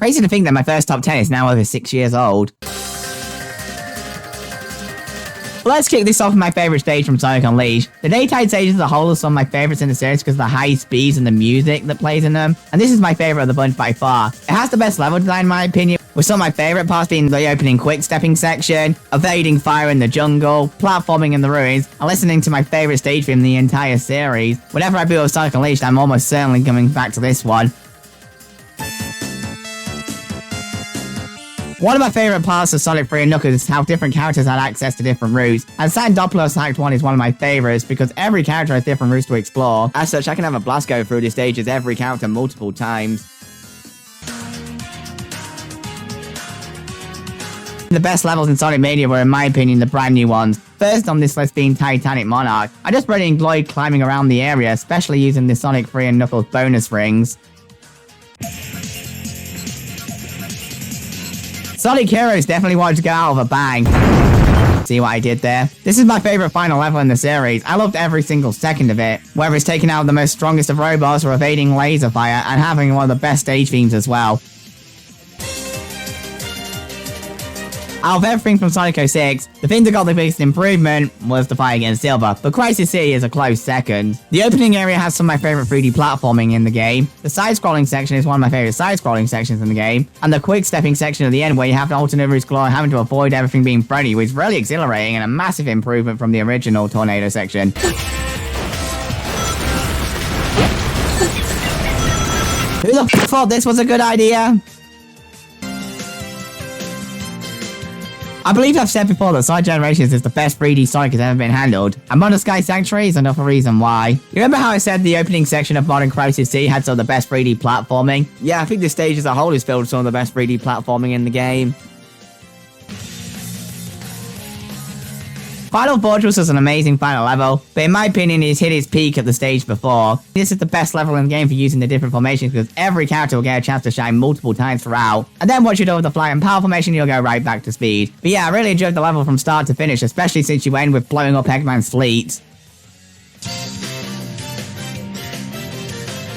Crazy to think that my first top 10 is now over 6 years old. Let's kick this off with my favorite stage from Sonic Unleashed. The daytime stages as a whole are some of my favorites in the series because of the high speeds and the music that plays in them, and this is my favorite of the bunch by far. It has the best level design in my opinion, with some of my favorite parts being the opening quick stepping section, evading fire in the jungle, platforming in the ruins, and listening to my favorite stage theme in the entire series. Whenever I boot up Sonic Unleashed, I'm almost certainly coming back to this one. One of my favorite parts of Sonic 3 and Knuckles is how different characters had access to different routes. And Sand Doppler's Act 1 is one of my favorites because every character has different routes to explore. As such, I can have a blast go through the stages every character multiple times. The best levels in Sonic Mania were, in my opinion, the brand new ones. First on this list being Titanic Monarch. I just really enjoyed climbing around the area, especially using the Sonic 3 and Knuckles bonus rings. Sonic Heroes definitely wanted to go out with a bang. See what I did there? This is my favorite final level in the series. I loved every single second of it. Whether it's taking out the most strongest of robots or evading laser fire and having one of the best stage themes as well. Out of everything from Sonic 06, the thing that got the biggest improvement was the fight against Silver, but Crisis City is a close second. The opening area has some of my favorite 3D platforming in the game. The side-scrolling section is one of my favorite side-scrolling sections in the game, and the quick-stepping section at the end where you have to alternate routes galore having to avoid everything being thrown at you is really exhilarating and a massive improvement from the original Tornado section. Who the f thought this was a good idea? I believe I've said before that Sonic Generations is the best 3D Sonic has ever been handled, and Modern Sky Sanctuary is another reason why. You remember how I said the opening section of Modern Crisis C had some of the best 3D platforming? Yeah, I think the stage as a whole is filled with some of the best 3D platforming in the game. Final Fortress was an amazing final level, but in my opinion it's hit its peak at the stage before. This is the best level in the game for using the different formations because every character will get a chance to shine multiple times throughout, and then once you're done with the flight and power formation you'll go right back to speed. But yeah, I really enjoyed the level from start to finish, especially since you end with blowing up Eggman's fleet.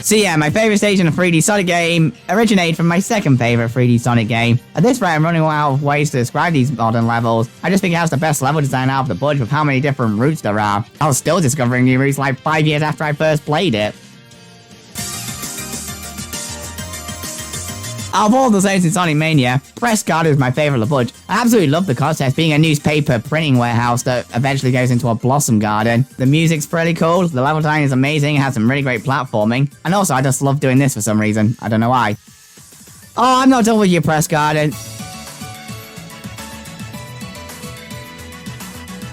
So yeah, my favorite stage in a 3D Sonic game originated from my second favorite 3D Sonic game. At this rate, I'm running out of ways to describe these modern levels. I just think it has the best level design out of the bunch with how many different routes there are. I was still discovering new routes like 5 years after I first played it. Out of all the stages in Sonic Mania, Press Garden is my favorite of the bunch. I absolutely love the concept, being a newspaper printing warehouse that eventually goes into a blossom garden. The music's pretty cool, the level design is amazing, it has some really great platforming, and also I just love doing this for some reason. I don't know why. Oh, I'm not done with your Press Garden.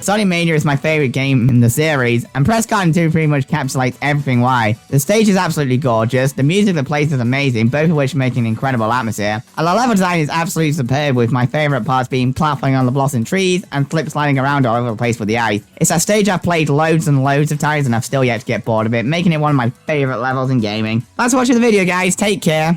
Sonic Mania is my favorite game in the series, and Press Garden 2 pretty much encapsulates everything why. The stage is absolutely gorgeous, the music that plays is amazing, both of which make an incredible atmosphere, and the level design is absolutely superb, with my favorite parts being platforming on the blossom trees and slip sliding around all over the place with the ice. It's a stage I've played loads and loads of times and I've still yet to get bored of it, making it one of my favorite levels in gaming. Thanks for watching the video guys, take care.